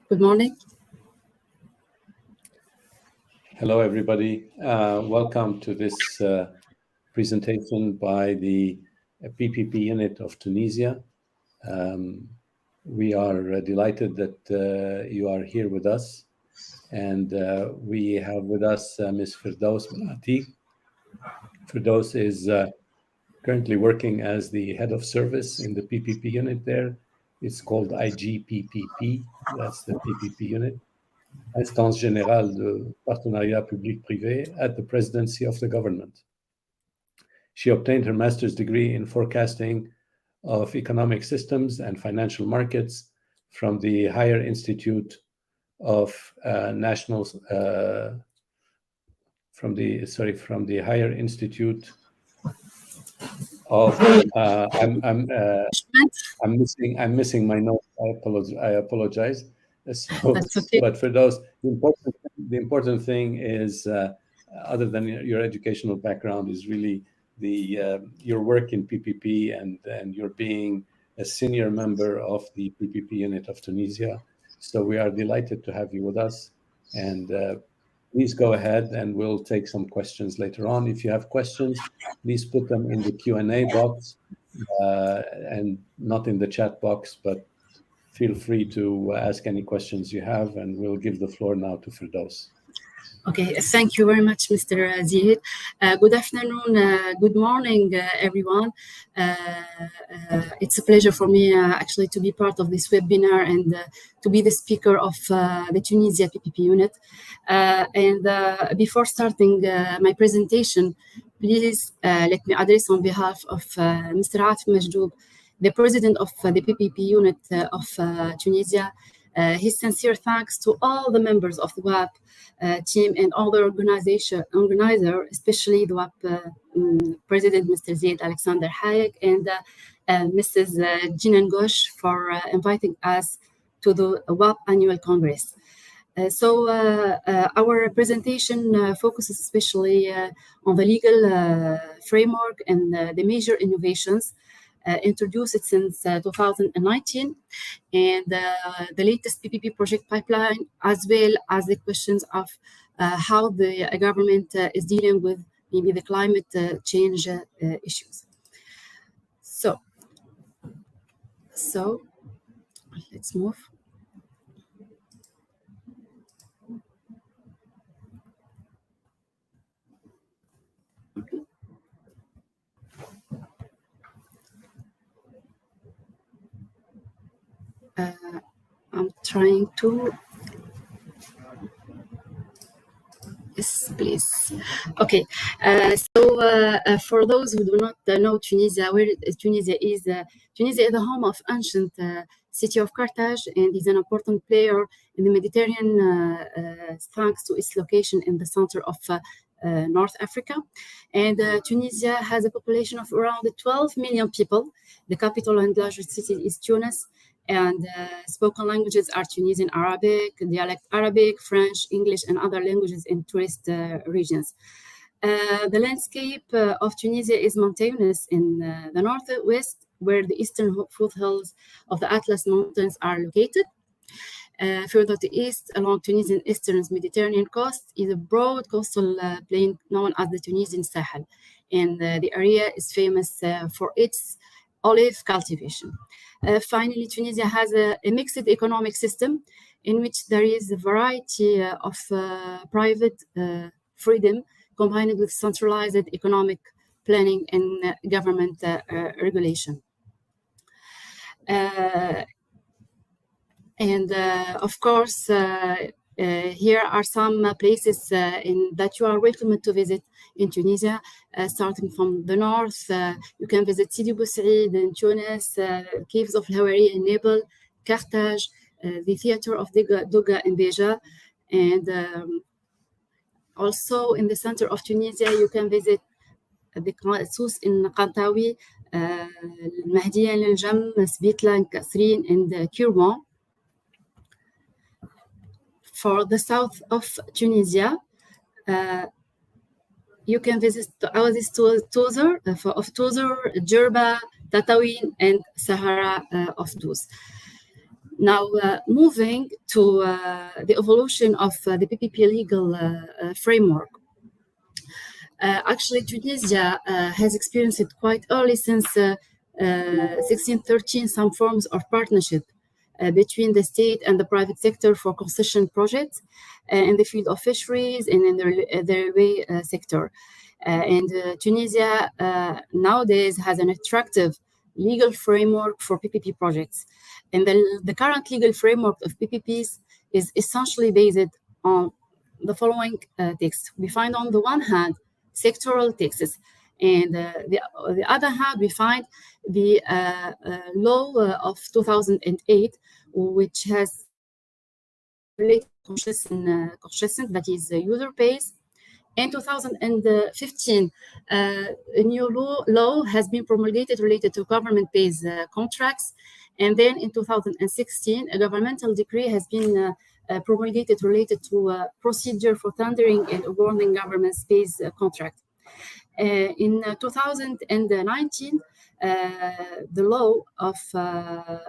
Good morning. Hello, everybody. Welcome to this presentation by the PPP unit of Tunisia. We are delighted that you are here with us. And we have with us Ms. Firdaus Malati. Firdaus is currently working as the head of service in the PPP unit there. It's called IGPPP, that's the PPP unit. Instance Générale de Partenariat Public-Privé at the presidency of the government. She obtained her master's degree in forecasting of economic systems and financial markets from the Higher Institute of from the Higher Institute of I'm missing my notes. I apologize. So, that's okay. But for those, the important thing is, other than your educational background, is really your work in PPP and your being a senior member of the PPP unit of Tunisia. So we are delighted to have you with us, and please go ahead and we'll take some questions later on. If you have questions, please put them in the Q&A box and not in the chat box, but feel free to ask any questions you have, and we'll give the floor now to Firdaus. Okay, thank you very much, Mr. Ziyad. Good afternoon, good morning, everyone. It's a pleasure for me actually to be part of this webinar and to be the speaker of the Tunisia PPP unit. Before starting my presentation, please let me address on behalf of Mr. Atif Majdoub, the president of the PPP unit of Tunisia, his sincere thanks to all the members of the WAPPP team and all the organizer, especially the WAPPP president, Mr. Zaid Alexander Hayek, and Mrs. Jinan Ghosh for inviting us to the WAPPP Annual Congress. Our presentation focuses especially on the legal framework and the major innovations introduced since 2019, and the latest PPP project pipeline, as well as the questions of how the government is dealing with maybe the climate change issues. So let's move. I'm trying to. Yes, please. Okay. For those who do not know Tunisia, where Tunisia is the home of ancient city of Carthage and is an important player in the Mediterranean thanks to its location in the center of North Africa. And Tunisia has a population of around 12 million people. The capital and largest city is Tunis. And spoken languages are Tunisian Arabic, dialect Arabic, French, English, and other languages in tourist regions. The landscape of Tunisia is mountainous in the northwest, where the eastern foothills of the Atlas Mountains are located. Further to the east, along Tunisian eastern Mediterranean coast, is a broad coastal plain known as the Tunisian Sahel. And the area is famous for its olive cultivation. Finally, Tunisia has a mixed economic system in which there is a variety of private freedom combined with centralized economic planning and government regulation. Of course, here are some places that you are welcome to visit in Tunisia. Starting from the north, you can visit Sidi Bou Said in Tunis, Caves of Hawari in Naples, Carthage, the Theater of Douga in Beja, and also in the center of Tunisia, you can visit the Sous in Qantawi, Mahdiya in Al-Jam, Sbitla in Kasrin, and Kirwan. For the south of Tunisia, you can visit the oasis of Tozur, Djerba, Tatawin, and Sahara of Douz. Now, moving to the evolution of the PPP legal framework. Actually, Tunisia has experienced it quite early since 1613, some forms of partnership between the state and the private sector for concession projects in the field of fisheries and in the railway sector. Tunisia nowadays has an attractive legal framework for PPP projects. And the current legal framework of PPPs is essentially based on the following texts. We find on the one hand sectoral texts, and the other hand we find the law of 2008, which has related concession that is user pays. In 2015, a new law has been promulgated related to government-based contracts. And then in 2016, a governmental decree has been promulgated related to procedure for tendering and awarding government-based contract. In 2019, the law of the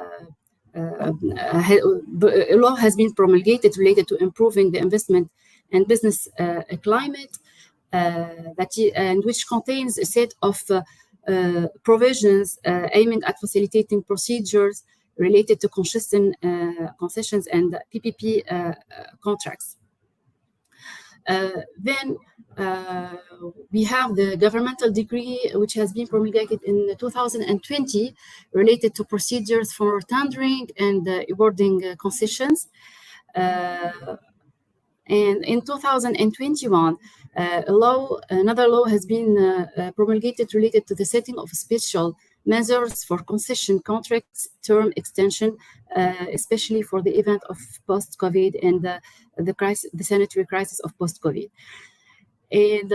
law has been promulgated related to improving the investment and business climate, and which contains a set of provisions aiming at facilitating procedures related to concessions and PPP contracts. Then we have the governmental decree, which has been promulgated in 2020, related to procedures for tendering and awarding concessions. And in 2021, another law has been promulgated related to the setting of special measures for concession contracts term extension, especially for the event of post-COVID and the sanitary crisis of post-COVID. And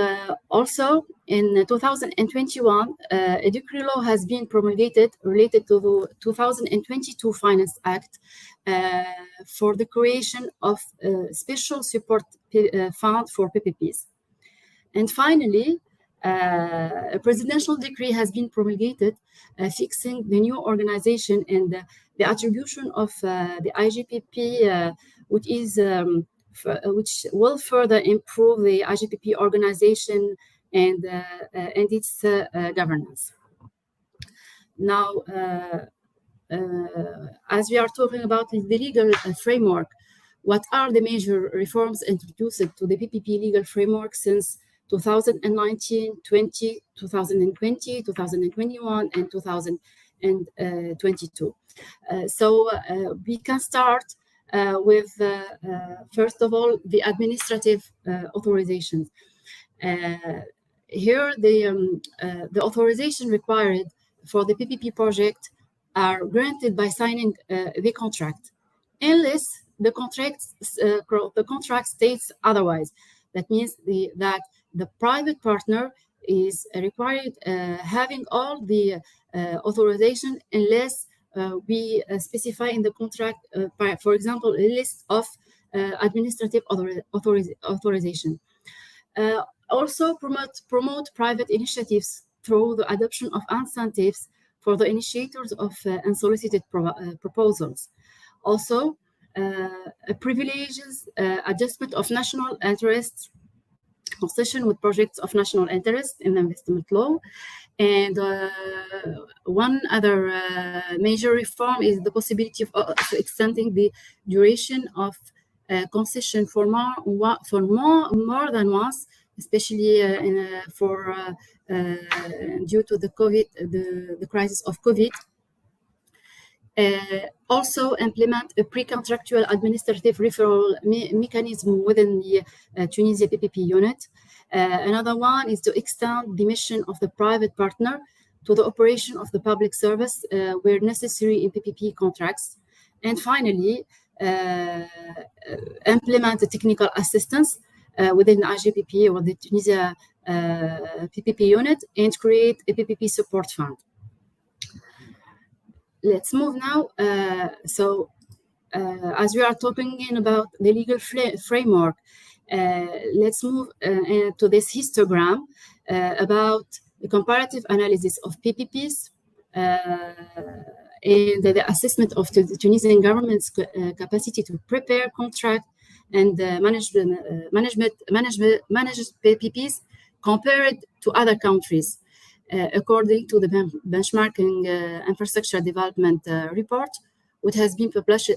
also in 2021, a decree law has been promulgated related to the 2022 Finance Act for the creation of a special support fund for PPPs. And finally, a presidential decree has been promulgated fixing the new organization and the attribution of the IGPP, which will further improve the IGPP organization and its governance. Now, as we are talking about the legal framework, what are the major reforms introduced to the PPP legal framework since 2019, 2020, 2021, and 2022? So we can start with, first of all, the administrative authorizations. Here, the authorization required for the PPP project are granted by signing the contract, unless the contract states otherwise. That means that the private partner is required having all the authorization, unless we specify in the contract, for example, a list of administrative authorization. Also promote private initiatives through the adoption of incentives for the initiators of unsolicited proposals. Also, privileges adjustment of national interest concession with projects of national interest in the investment law. And one other major reform is the possibility of extending the duration of concession for more than once, especially due to the COVID, the crisis of COVID. Also implement a pre-contractual administrative referral mechanism within the Tunisia PPP unit. Another one is to extend the mission of the private partner to the operation of the public service where necessary in PPP contracts. And finally, implement the technical assistance within IGPP or the Tunisia PPP unit and create a PPP Support Fund. Let's move now. As we are talking about the legal framework, let's move to this histogram about the comparative analysis of PPPs and the assessment of the Tunisian government's capacity to prepare, contract, and manage PPPs compared to other countries, according to the benchmarking infrastructure development report, which has been published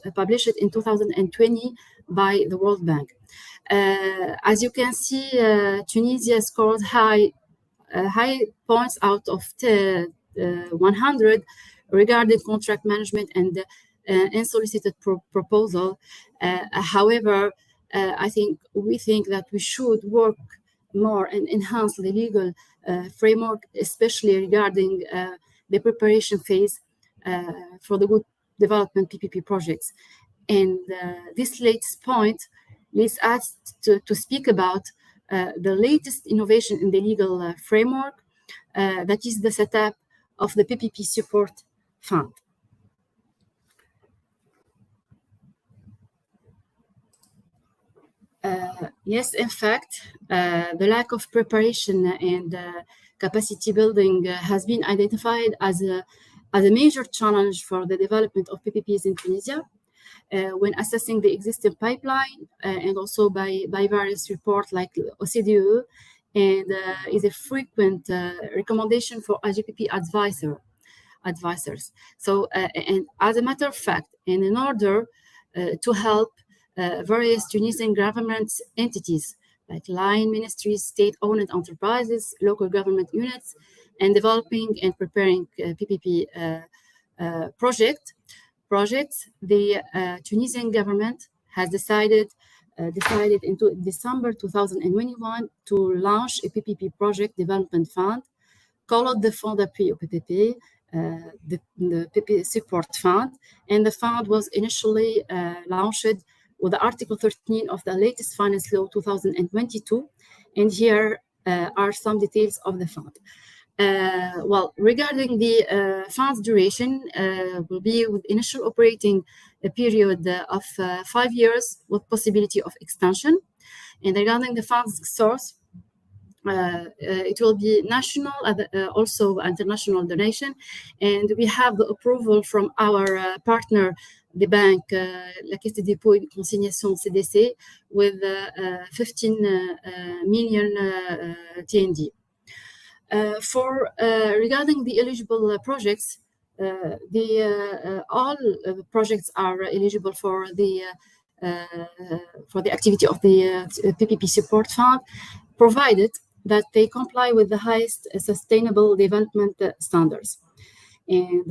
in 2020 by the World Bank. As you can see, Tunisia scored high points out of 100 regarding contract management and unsolicited proposal. However, we think that we should work more and enhance the legal framework, especially regarding the preparation phase for the good development PPP projects. And this latest point leads us to speak about the latest innovation in the legal framework, that is the setup of the PPP Support Fund. Yes, in fact, the lack of preparation and capacity building has been identified as a major challenge for the development of PPPs in Tunisia. When assessing the existing pipeline and also by various reports like OCDE, and is a frequent recommendation for IGPP advisors. So, and as a matter of fact, and in order to help various Tunisian government entities like line ministries, state-owned enterprises, local government units, and developing and preparing PPP projects, the Tunisian government has decided in December 2021 to launch a PPP project development fund called the Fond d'appui au PPP, the PPP Support Fund, and the fund was initially launched with the Article 13 of the latest Finance Law 2022, and here are some details of the fund. Well, regarding the fund's duration, will be with initial operating a period of 5 years with possibility of extension. And regarding the fund's source, it will be national, also international donation. And we have the approval from our partner, the bank, la Caisse des dépôts et consignation CDC, with 15 million TND. Regarding the eligible projects, all projects are eligible for the activity of the PPP Support Fund, provided that they comply with the highest sustainable development standards. And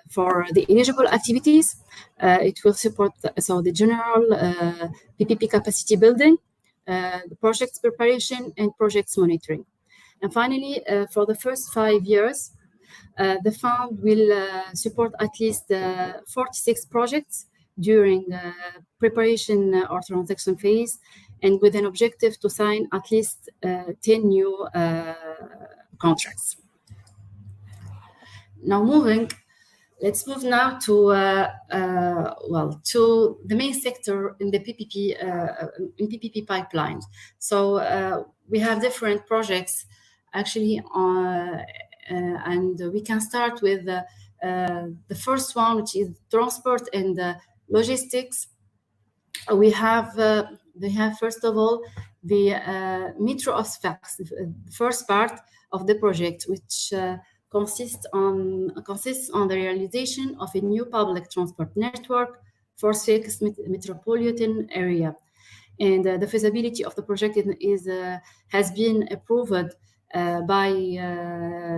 for the eligible activities, it will support the general PPP capacity building, the projects preparation, and projects monitoring. And finally, for the first 5 years, the fund will support at least 46 projects during the preparation or transaction phase, and with an objective to sign at least 10 new contracts. Now let's move now to the main sector in the PPP pipeline. So we have different projects actually, and we can start with the first one, which is transport and logistics. We have first of all the metro of Sfax, the first part of the project, which consists on the realization of a new public transport network for Sfax metropolitan area, and the feasibility of the project has been approved by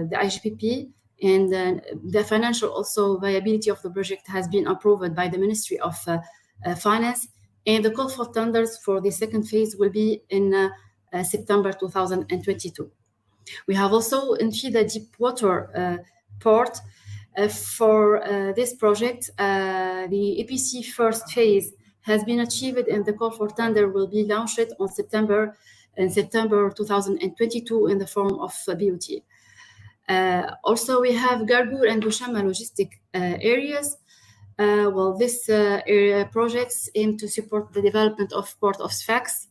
the IGPP, and the financial also viability of the project has been approved by the Ministry of Finance, and the call for tenders for the second phase will be in September 2022. We have also in Fida deep water port. For this project, the EPC first phase has been achieved, and the call for tender will be launched in September 2022 in the form of BOT. Also, we have Gargour and Bouchama logistic areas. This area projects aim to support the development of Port of Sfax,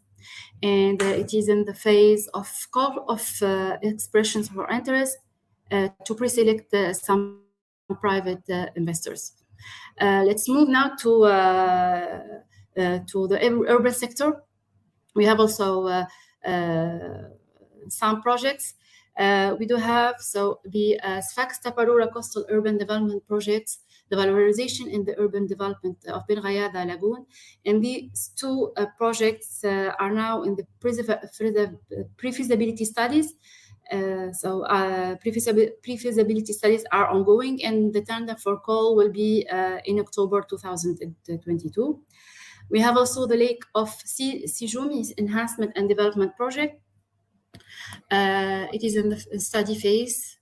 and it is in the phase of call of expressions for interest to pre-select some private investors. Let's move now to the urban sector. We have also some projects. We do have the Sfax Taparura Coastal Urban Development Projects, the valorization in the urban development of Ben Ghayada Lagoon. And these two projects are now in the pre-feasibility studies. Pre-feasibility studies are ongoing, and the tender for call will be in October 2022. We have also the Lake of Sijumi Enhancement and Development Project. It is in the study phase.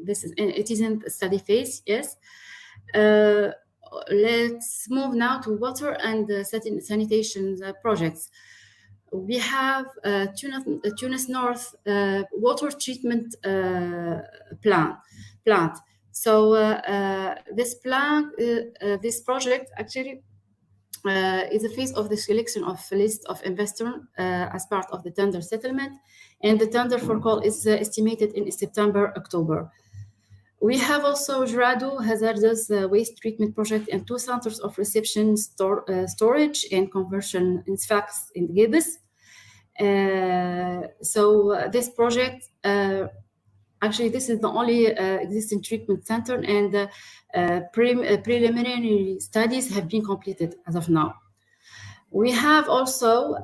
It is in the study phase, yes. Let's move now to water and sanitation projects. We have Tunis North water treatment plant. So this project actually is a phase of the selection of a list of investors as part of the tender settlement, and the tender for call is estimated in September, October. We have also Jrado hazardous waste treatment project and 2 centers of reception, storage, and conversion in Sfax and Gibis. This project, actually, this is the only existing treatment center, and preliminary studies have been completed as of now. We have also,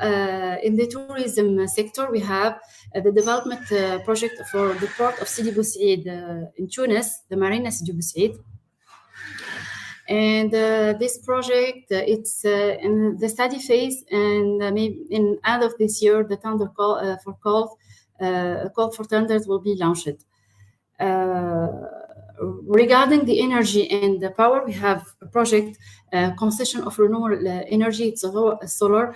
in the tourism sector, we have the development project for the port of Sidi Bou Said in Tunis, the Marina Sidi Bou Said. And this project, it's in the study phase, and maybe in end of this year, the tender call for tenders will be launched. Regarding the energy and the power, we have a project concession of renewable energy. It's solar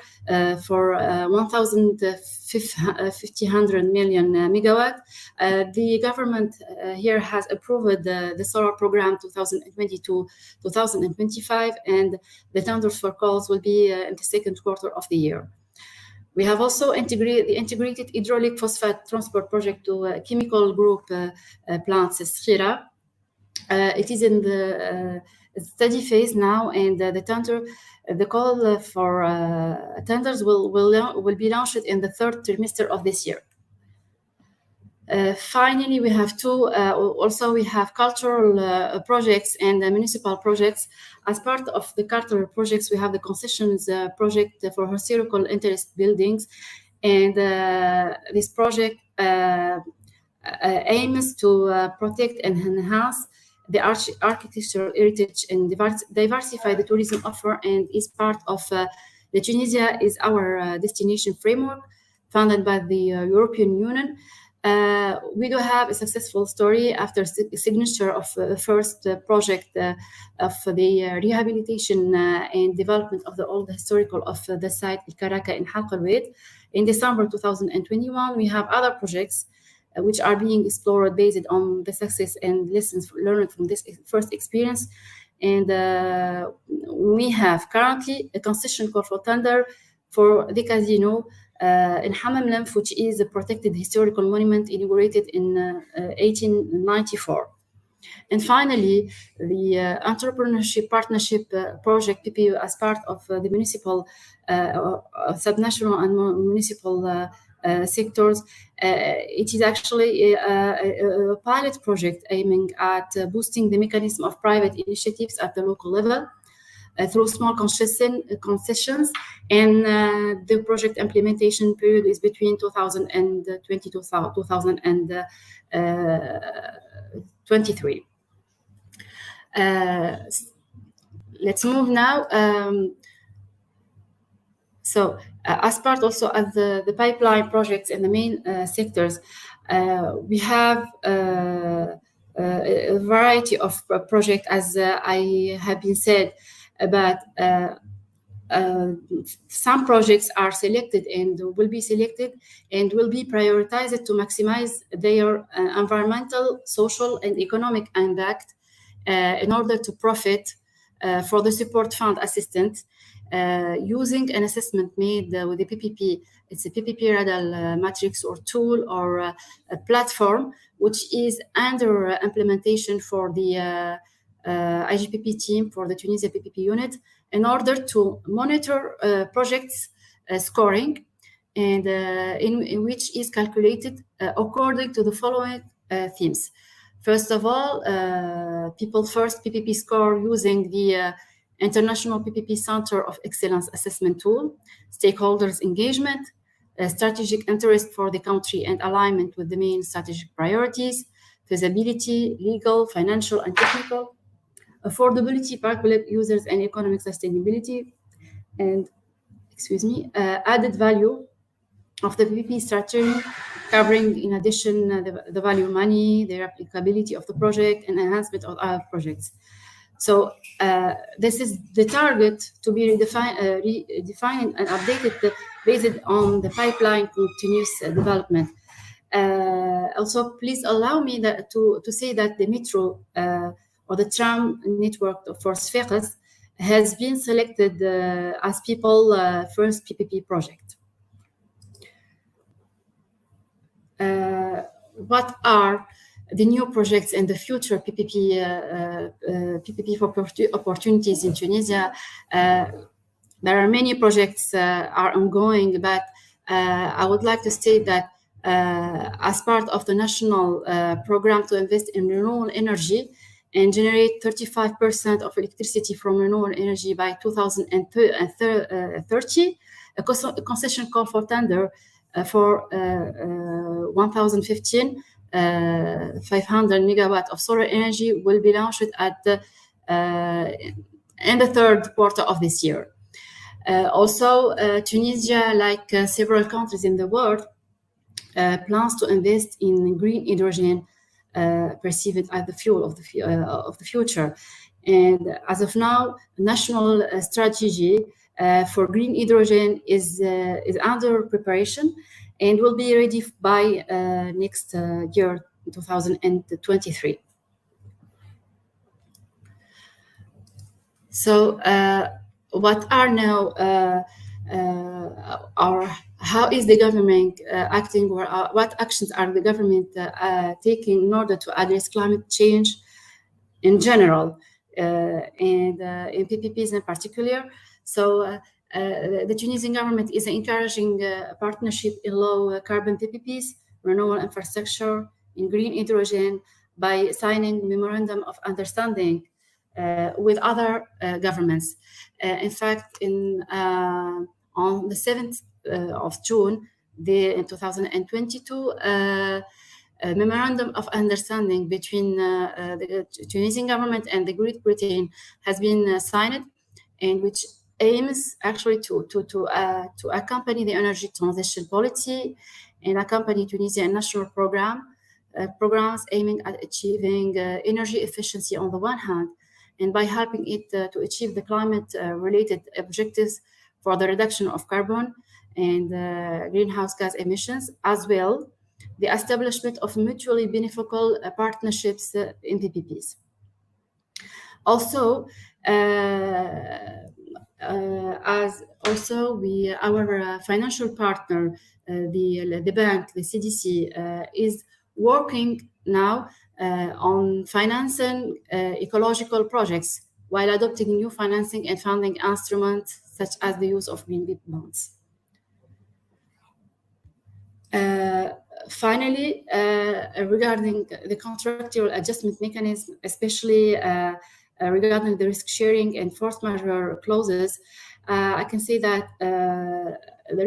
for 1,500 million megawatt. The government here has approved the solar program 2022-2025, and the tenders for calls will be in the second quarter of the year. We have also the integrated hydraulic phosphate transport project to chemical group plants Schira. It is in the study phase now, and the call for tenders will be launched in the third trimester of this year. Finally, we have we have cultural projects and municipal projects. As part of the cultural projects, we have the concessions project for historical interest buildings, and this project aims to protect and enhance the architectural heritage and diversify the tourism offer, and is part of the Tunisia is our destination framework funded by the European Union. We do have a successful story after signature of the first project of the rehabilitation and development of the old historical of the site Karaka in Halqa al-Waid. In December 2021, we have other projects which are being explored based on the success and lessons learned from this first experience. And we have currently a concession call for tender for the casino in Hammam Lamf, which is a protected historical monument inaugurated in 1894. And finally, the entrepreneurship partnership project PPP as part of the municipal, subnational and municipal sectors. It is actually a pilot project aiming at boosting the mechanism of private initiatives at the local level through small concessions, and the project implementation period is between 2020 to 2023. Let's move now. As part also of the pipeline projects in the main sectors, we have a variety of projects, as I have been said, but some projects are selected and will be selected and will be prioritized to maximize their environmental, social, and economic impact in order to profit for the support fund assistance. using an assessment made with the PPP. It's a PPP Radar Matrix or tool or a platform, which is under implementation for the IGPP team for the Tunisia PPP unit in order to monitor projects scoring, and in which is calculated according to the following themes. First of all, people first PPP score using the International PPP Center of Excellence Assessment Tool, stakeholders engagement, strategic interest for the country and alignment with the main strategic priorities, feasibility, legal, financial, and technical, affordability, public users, and economic sustainability, and added value of the PPP strategy, covering in addition the value of money, the applicability of the project, and enhancement of other projects. So this is the target to be redefined and updated based on the pipeline continuous development. Also, please allow me to say that the metro or the tram network for Sfax has been selected as people first PPP project. What are the new projects and the future PPP opportunities in Tunisia? There are many projects are ongoing, but I would like to state that as part of the national program to invest in renewable energy and generate 35% of electricity from renewable energy by 2030, a concession call for tender for 1,015 500 megawatt of solar energy will be launched at in the third quarter of this year. Also, Tunisia, like several countries in the world, plans to invest in green hydrogen, perceived as the fuel of the future. And as of now, national strategy for green hydrogen is under preparation and will be ready by next year, 2023. So, what are now how is the government acting, or what actions are the government taking in order to address climate change in general, and in PPPs in particular? So the Tunisian government is encouraging partnership in low carbon PPPs, renewable infrastructure, in green hydrogen by signing memorandum of understanding with other governments. In fact, on the 7th of June, in 2022, a memorandum of understanding between the Tunisian government and the Great Britain has been signed, and which aims actually to accompany the energy transition policy and accompany Tunisian national programs aiming at achieving energy efficiency on the one hand, and by helping it to achieve the climate-related objectives for the reduction of carbon and greenhouse gas emissions, as well the establishment of mutually beneficial partnerships in PPPs. Also, our financial partner, the bank, the CDC, is working now on financing ecological projects while adopting new financing and funding instruments such as the use of green bonds. Finally, regarding the contractual adjustment mechanism, especially regarding the risk sharing and force majeure clauses, I can say that the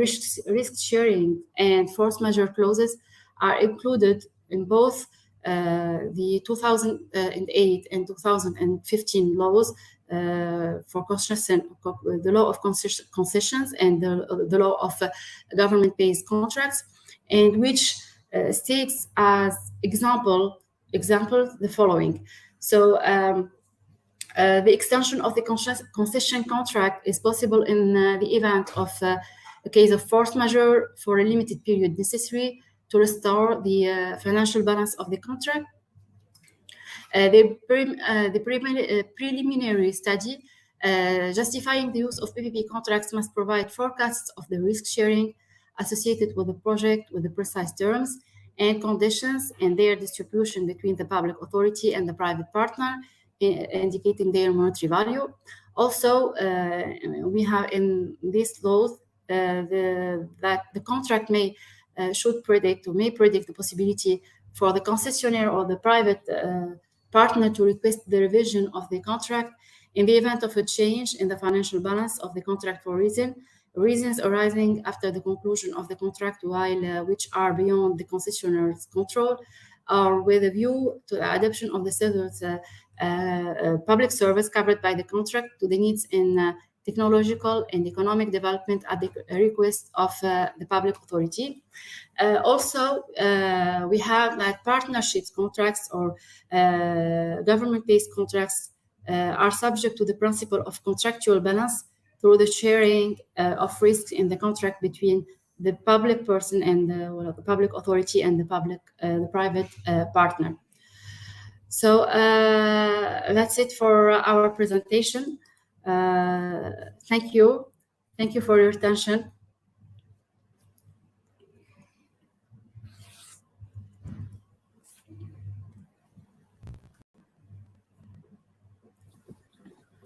risk sharing and force majeure clauses are included in both the 2008 and 2015 laws for concession, the law of concessions and the law of government-based contracts, and which states as example the following. So the extension of the concession contract is possible in the event of a case of force majeure for a limited period necessary to restore the financial balance of the contract. The preliminary study Justifying the use of PPP contracts must provide forecasts of the risk sharing associated with the project with the precise terms and conditions and their distribution between the public authority and the private partner, indicating their monetary value. Also, we have in these laws that the contract should predict or may predict the possibility for the concessionaire or the private partner to request the revision of the contract in the event of a change in the financial balance of the contract for reasons arising after the conclusion of the contract, while which are beyond the concessionaire's control, or with a view to the adoption of the seller's public service covered by the contract to the needs in technological and economic development at the request of the public authority. Also, we have like partnerships contracts or government-based contracts are subject to the principle of contractual balance through the sharing of risks in the contract between the public person and the public authority and the private partner. So that's it for our presentation. Thank you. Thank you for your attention.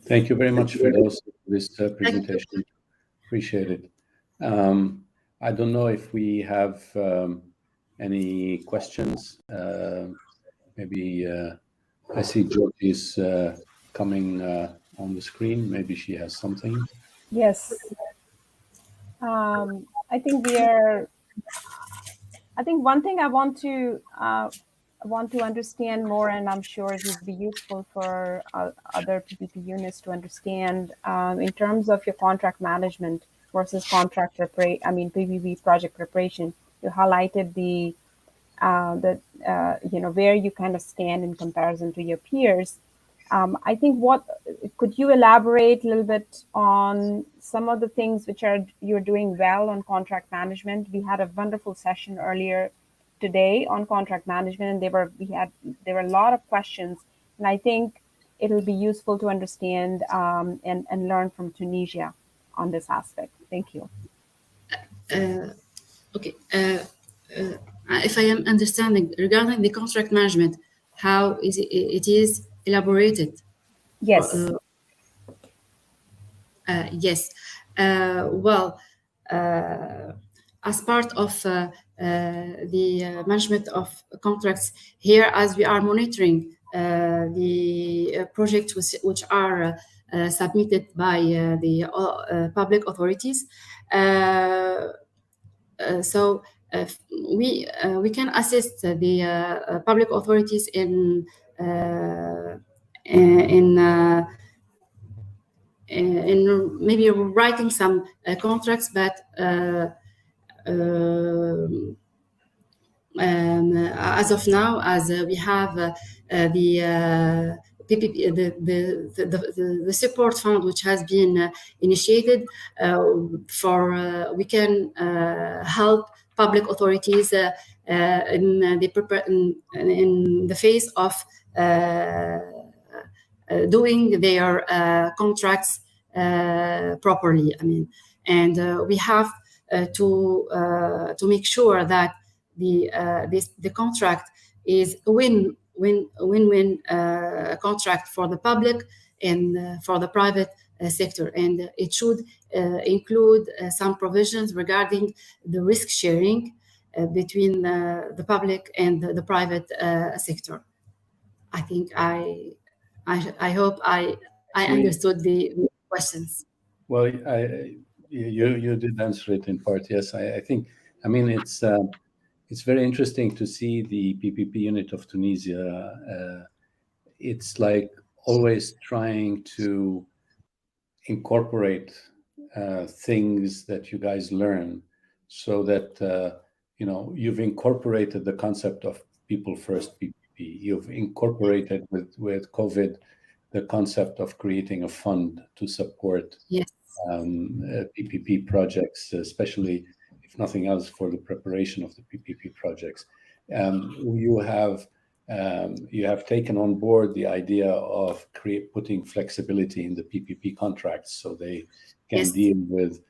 Thank you very much for this presentation. Appreciate it. I don't know if we have any questions. Maybe I see Jyoti's coming on the screen. Maybe she has something. Yes. I think one thing I want to understand more, and I'm sure it would be useful for other PPP units to understand in terms of your contract management versus PPP project preparation. You highlighted the where you kind of stand in comparison to your peers. I think could you elaborate a little bit on some of the things which you're doing well on contract management? We had a wonderful session earlier today on contract management, and there were a lot of questions, and I think it'll be useful to understand and learn from Tunisia on this aspect. Thank you. Okay. If I am understanding regarding the contract management, how is it is elaborated? Yes. Yes. Well, as part of the management of contracts here, as we are monitoring the projects which are submitted by the public authorities, so we can assist the public authorities in maybe writing some contracts, but as of now, as we have the PPP, the support fund which has been initiated we can help public authorities in the phase of doing their contracts properly. I mean, and we have to make sure that the contract is win-win contract for the public and for the private sector, and it should include some provisions regarding the risk sharing between the public and the private sector. I think I hope I understood the questions. Well, you did answer it in part. Yes, I think. I mean, it's very interesting to see the PPP unit of Tunisia. It's like always trying to incorporate things that you guys learn, so that you've incorporated the concept of people first PPP. You've incorporated with COVID the concept of creating a fund to support PPP projects, especially if nothing else for the preparation of the PPP projects. You have you have taken on board the idea of putting flexibility in the PPP contracts so they can deal with.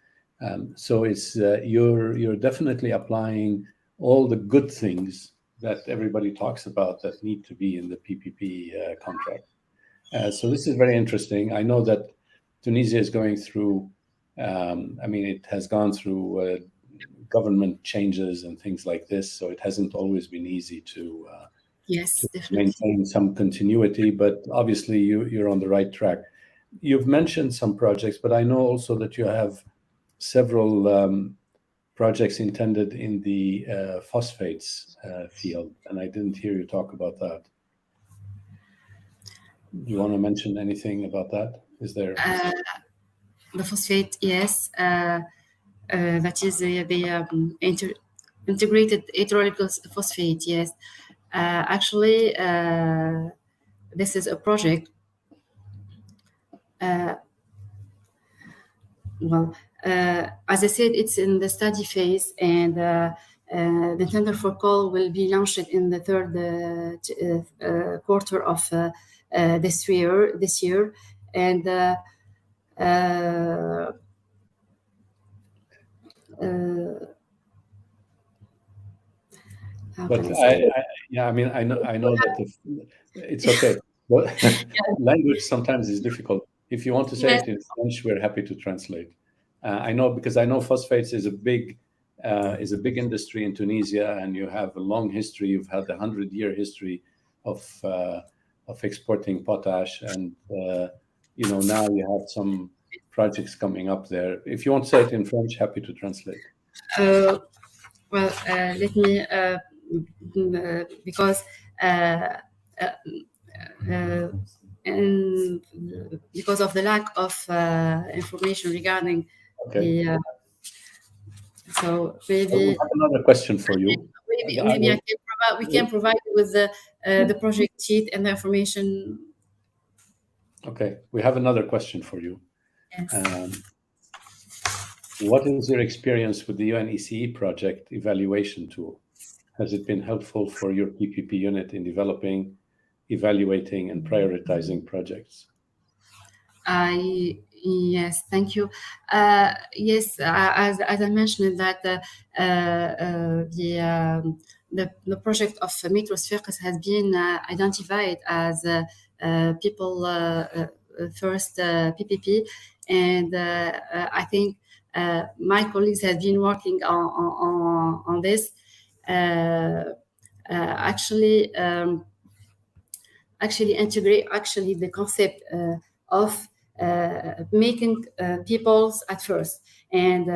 So it's you're definitely applying all the good things that everybody talks about that need to be in the PPP contract. So this is very interesting. I know that Tunisia is going through, I mean, it has gone through government changes and things like this, so it hasn't always been easy to maintain some continuity, but obviously you're on the right track. You've mentioned some projects, but I know also that you have several projects intended in the phosphates field, and I didn't hear you talk about that. Do you want to mention anything about that? Is there the phosphate? Yes, that is the integrated hydrolytic phosphate. Yes, actually, this is a project. Well, as I said, it's in the study phase, and the tender for call will be launched in the third quarter of this year, and but I mean, I know that it's okay. But language sometimes is difficult. If you want to say it in French, we're happy to translate. I know, because I know phosphates is a big industry in Tunisia, and you have a long history. You've had a 100-year history of exporting potash, and now you have some projects coming up there. If you want to say it in French, happy to translate. Well, let me because. And because of the lack of information regarding the so maybe I have another question for you. Maybe we can provide you with the project sheet and the information. Okay, we have another question for you. Yes. What is your experience with the UNECE project evaluation tool? Has it been helpful for your PPP unit in developing, evaluating, and prioritizing projects? Yes, thank you. Yes, as I mentioned that the project of Matrix has been identified as people first PPP, and I think my colleagues have been working on this. Actually integrate the concept of making peoples at first, and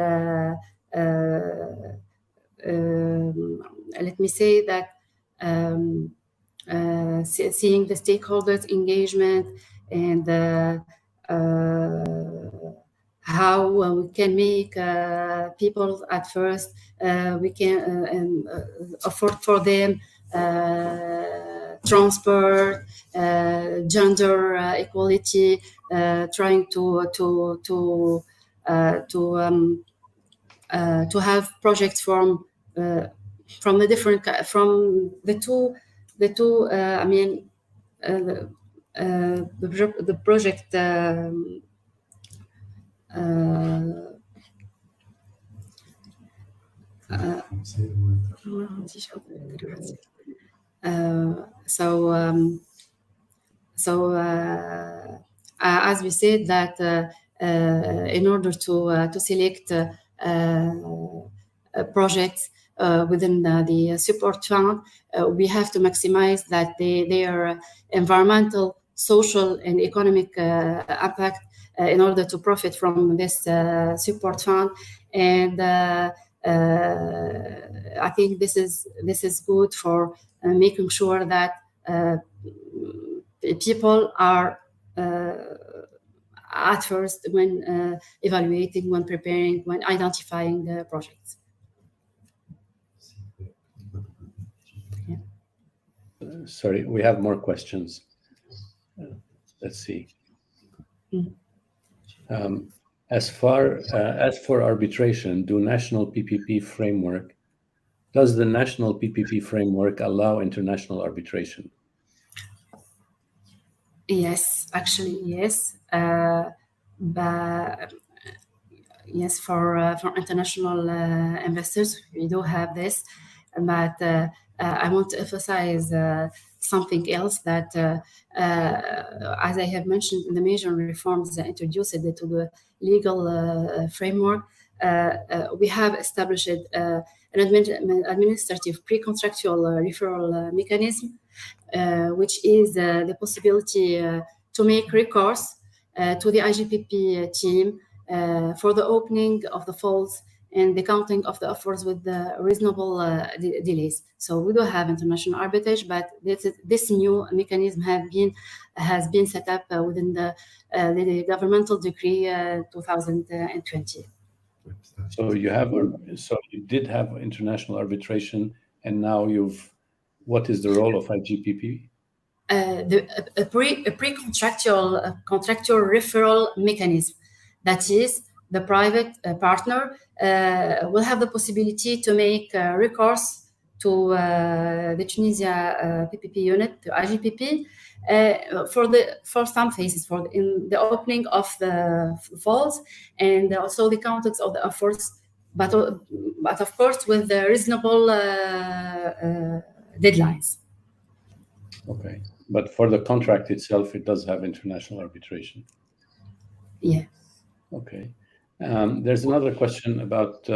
let me say that seeing the stakeholders' engagement and how we can make people at first we can afford for them transport, gender equality, trying to have projects from the different the two I mean the project as we said that in order to select projects within the support fund, we have to maximize that their environmental, social, and economic impact in order to profit from this support fund. And I think this is good for making sure that people are at first when evaluating, when preparing, when identifying the projects. Yeah. Sorry, we have more questions. Let's see. As for arbitration, do national PPP framework Does the national PPP framework allow international arbitration? Yes, actually, yes. But yes, for international investors, we do have this. But I want to emphasize something else that, as I have mentioned, the major reforms that introduced it to the legal framework, we have established an administrative pre-contractual referral mechanism, which is the possibility to make recourse to the IGPP team for the opening of the falls and the counting of the offers with the reasonable delays. So we do have international arbitrage, but this new mechanism has been set up within the governmental decree 2020. So you did have international arbitration, and now what is the role of IGPP? A pre-contractual contractual referral mechanism. That is, the private partner will have the possibility to make recourse to the Tunisia PPP unit, to IGPP, for some phases, in the opening of the falls and also the countings of the efforts, but of course with the reasonable deadlines. Okay, but for the contract itself, it does have international arbitration. Yeah. Okay. There's another question about,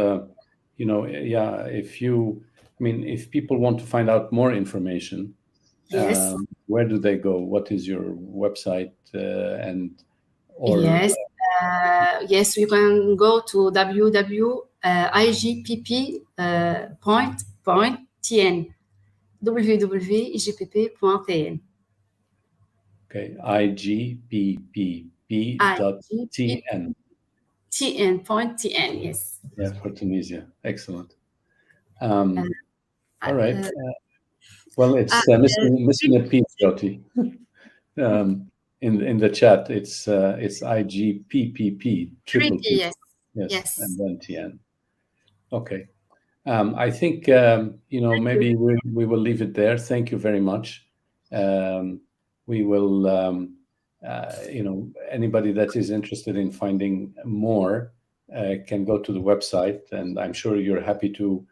if people want to find out more information, yes, where do they go? What is your website Yes, you can go to www.igpp.tn. www.igpp.tn. Okay, igpp.tn. TN.tn, yes. Yeah, for Tunisia. Excellent. All right. Well, it's missing a piece, Jyoti. In the chat, it's IGPPP, triple P. Yes, and then TN. Okay. I think, maybe we will leave it there. Thank you very much. We will, anybody that is interested in finding more can go to the website, and I'm sure you're happy to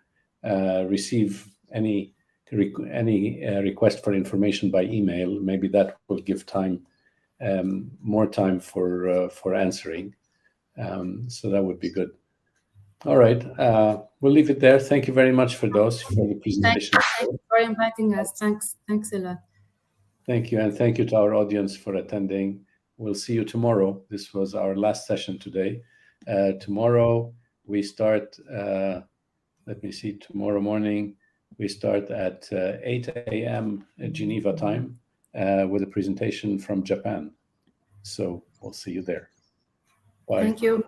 receive any request for information by email. Maybe that will give more time for answering. So that would be good. All right, we'll leave it there. Thank you very much for the presentation. Thank you for inviting us. Thanks a lot. Thank you, and thank you to our audience for attending. We'll see you tomorrow. This was our last session today. Tomorrow we start, let me see, tomorrow morning we start at 8 a.m. Geneva time with a presentation from Japan. So we'll see you there. Bye. Thank you.